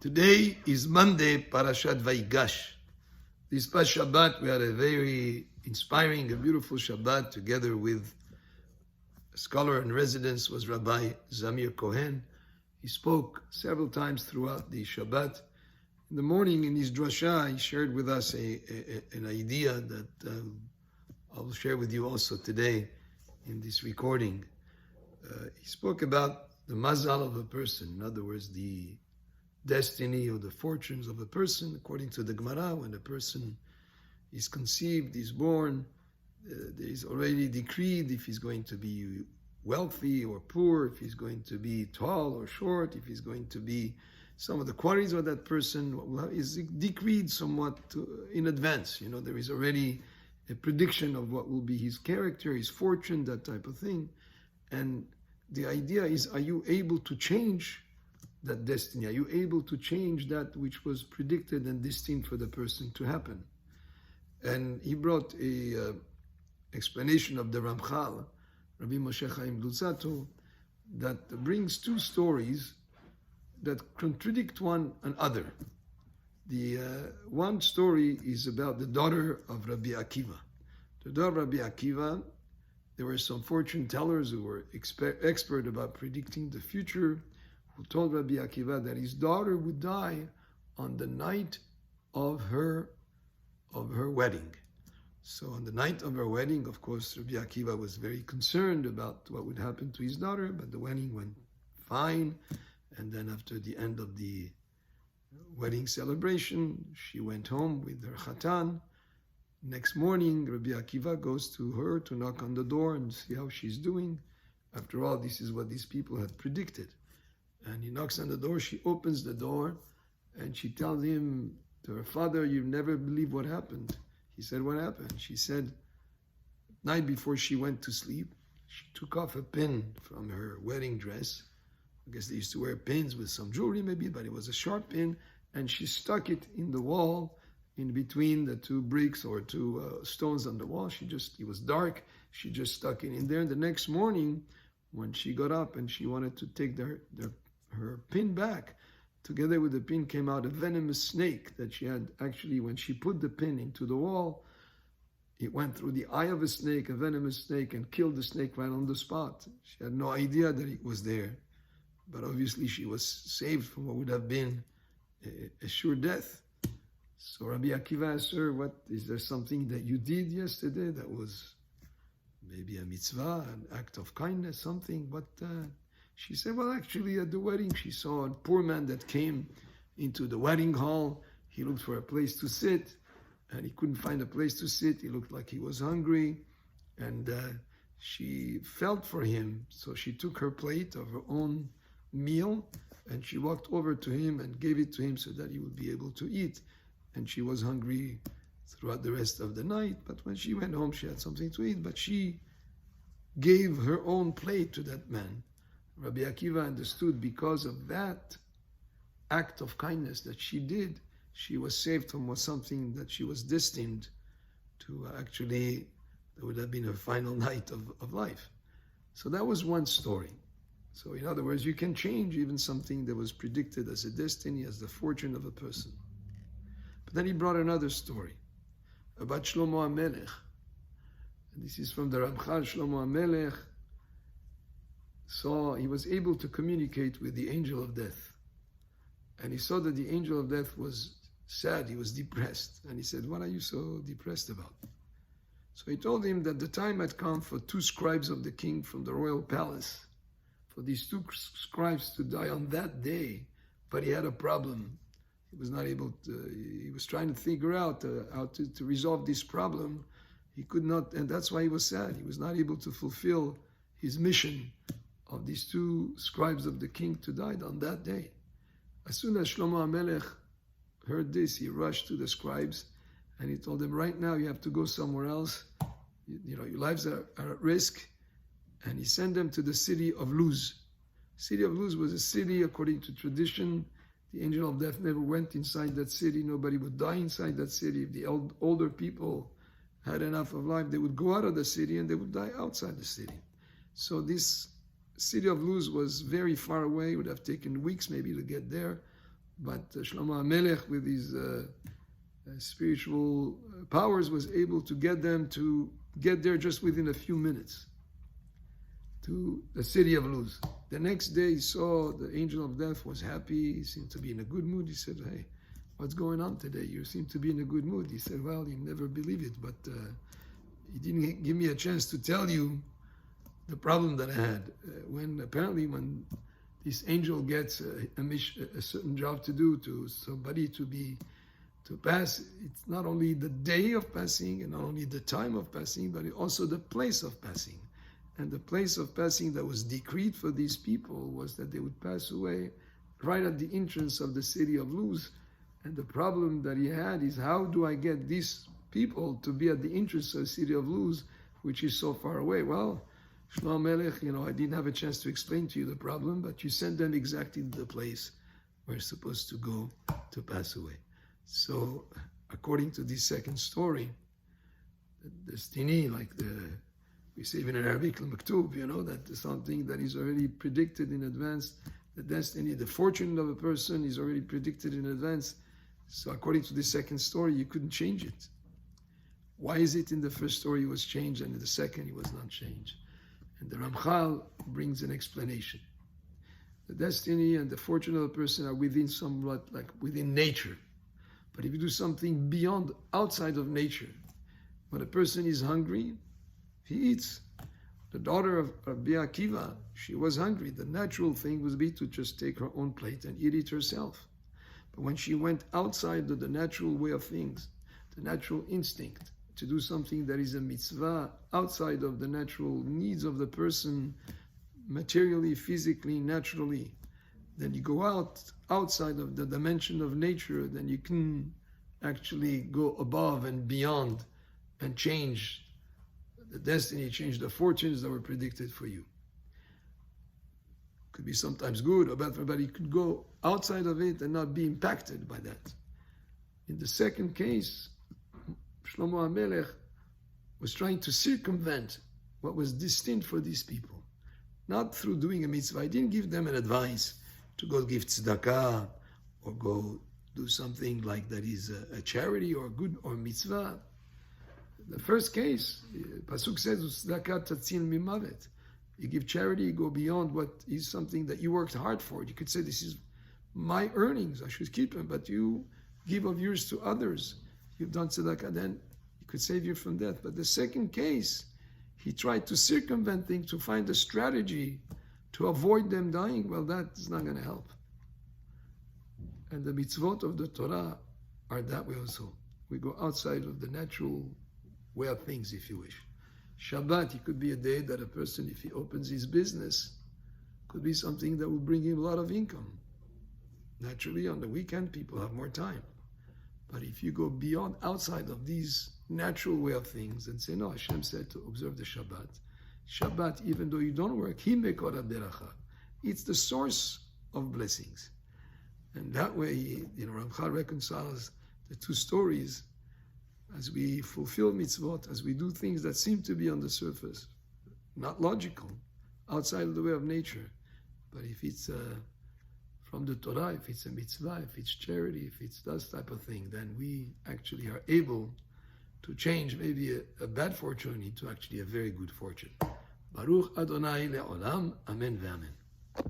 Today is Monday, Parashat Vayigash. This past Shabbat, we had a very inspiring, a beautiful Shabbat together with a scholar in residence was Rabbi Zamir Cohen. He spoke several times throughout the Shabbat. In the morning, in his drasha, he shared with us an idea that I will share with you also today in this recording. He spoke about the Mazal of a person, in other words, the destiny or the fortunes of a person. According to the Gemara, when a person is conceived, is born, there is already decreed if he's going to be wealthy or poor, if he's going to be tall or short, if he's going to be some of the qualities of that person is decreed somewhat in advance. You know, there is already a prediction of what will be his character, his fortune, that type of thing. And the idea is, are you able to change that destiny? Are you able to change that which was predicted and destined for the person to happen? And he brought a explanation of the Ramchal, Rabbi Moshe Chaim Luzzatto, that brings two stories that contradict one another. The one story is about the daughter of Rabbi Akiva. The daughter of Rabbi Akiva, there were some fortune tellers who were expert about predicting the future, who told Rabbi Akiva that his daughter would die on the night of her wedding. So on the night of her wedding, of course, Rabbi Akiva was very concerned about what would happen to his daughter, but the wedding went fine. And then after the end of the wedding celebration, she went home with her chatan. Next morning, Rabbi Akiva goes to her to knock on the door and see how she's doing. After all, this is what these people had predicted. And he knocks on the door, she opens the door, and she tells him, to her father, "You never believe what happened." He said, "What happened?" She said, night before she went to sleep, she took off a pin from her wedding dress. I guess they used to wear pins with some jewelry maybe, but it was a sharp pin, and she stuck it in the wall in between the two bricks or two stones on the wall. It was dark, she just stuck it in there. And the next morning, when she got up and she wanted to take her pin back, together with the pin came out a venomous snake that she had actually, when she put the pin into the wall, it went through the eye of a snake, a venomous snake, and killed the snake right on the spot. She had no idea that it was there. But obviously she was saved from what would have been a sure death. So Rabbi Akiva asked her, is there something that you did yesterday that was maybe a mitzvah, an act of kindness, something? But she said, well, actually at the wedding, she saw a poor man that came into the wedding hall. He looked for a place to sit, and he couldn't find a place to sit. He looked like he was hungry, and she felt for him. So she took her plate of her own meal, and she walked over to him and gave it to him so that he would be able to eat. And she was hungry throughout the rest of the night, but when she went home, she had something to eat, but she gave her own plate to that man. Rabbi Akiva understood because of that act of kindness that she did, she was saved from something that she was destined to actually, that would have been her final night of life. So that was one story. So in other words, you can change even something that was predicted as a destiny, as the fortune of a person. But then he brought another story about Shlomo HaMelech. And this is from the Ramchal. Shlomo HaMelech he was able to communicate with the angel of death. And he saw that the angel of death was sad, he was depressed. And he said, "What are you so depressed about?" So he told him that the time had come for two scribes of the king from the royal palace, for these two scribes to die on that day, but he had a problem. He was not able to, he was trying to figure out how to resolve this problem. He could not, and that's why he was sad. He was not able to fulfill his mission of these two scribes of the king to die on that day. As soon as Shlomo HaMelech heard this, he rushed to the scribes and he told them, right now you have to go somewhere else. Your lives are at risk. And he sent them to the city of Luz. City of Luz was a city, according to tradition, the angel of death never went inside that city. Nobody would die inside that city. If the older people had enough of life, they would go out of the city and they would die outside the city. So this city of Luz was very far away. It would have taken weeks maybe to get there. But Shlomo HaMelech, with his spiritual powers, was able to get them to get there just within a few minutes to the city of Luz. The next day he saw the angel of death was happy. He seemed to be in a good mood. He said, "Hey, what's going on today? You seem to be in a good mood." He said, "Well, you never believe it, but you didn't give me a chance to tell you the problem that I had. When this angel gets a certain job to do, to somebody to pass, it's not only the day of passing and not only the time of passing, but also the place of passing. And the place of passing that was decreed for these people was that they would pass away right at the entrance of the city of Luz. And the problem that he had is, how do I get these people to be at the entrance of the city of Luz, which is so far away? Well, Shlomo Melech, I didn't have a chance to explain to you the problem, but you sent them exactly to the place where you're supposed to go to pass away." So, according to this second story, the destiny, we say even in Arabic, al-maktub, that is something that is already predicted in advance. The destiny, the fortune of a person is already predicted in advance. So according to this second story, you couldn't change it. Why is it in the first story it was changed and in the second it was not changed? And the Ramchal brings an explanation. The destiny and the fortune of a person are within somewhat like within nature. But if you do something beyond, outside of nature, when a person is hungry, he eats. The daughter of Rabbi Akiva, she was hungry. The natural thing would be to just take her own plate and eat it herself. But when she went outside of the natural way of things, the natural instinct, to do something that is a mitzvah outside of the natural needs of the person, materially, physically, naturally, then you go outside of the dimension of nature, then you can actually go above and beyond and change the destiny, change the fortunes that were predicted for you. Could be sometimes good or bad, but you could go outside of it and not be impacted by that. In the second case, Shlomo HaMelech was trying to circumvent what was destined for these people. Not through doing a mitzvah. He didn't give them an advice to go give tzedakah or go do something like that is a charity or good or mitzvah. The first case, Pasuk says, tzedakah tatzil mimavet. You give charity, you go beyond what is something that you worked hard for. You could say, this is my earnings, I should keep them, but you give of yours to others. You've done tzedakah, then you could save you from death. But the second case, he tried to circumvent things, to find a strategy to avoid them dying. Well, that is not going to help. And the mitzvot of the Torah are that way also. We go outside of the natural way of things, if you wish. Shabbat, it could be a day that a person, if he opens his business, could be something that will bring him a lot of income. Naturally, on the weekend, people have more time. But if you go beyond, outside of these natural way of things and say, no, Hashem said to observe the Shabbat. Shabbat, even though you don't work, it's the source of blessings. And that way, Ramchal reconciles the two stories. As we fulfill mitzvot, as we do things that seem to be on the surface, not logical, outside of the way of nature. But if it's from the Torah, if it's a mitzvah, if it's charity, if it's that type of thing, then we actually are able to change maybe a bad fortune into actually a very good fortune. Baruch Adonai le'olam, amen ve'amen.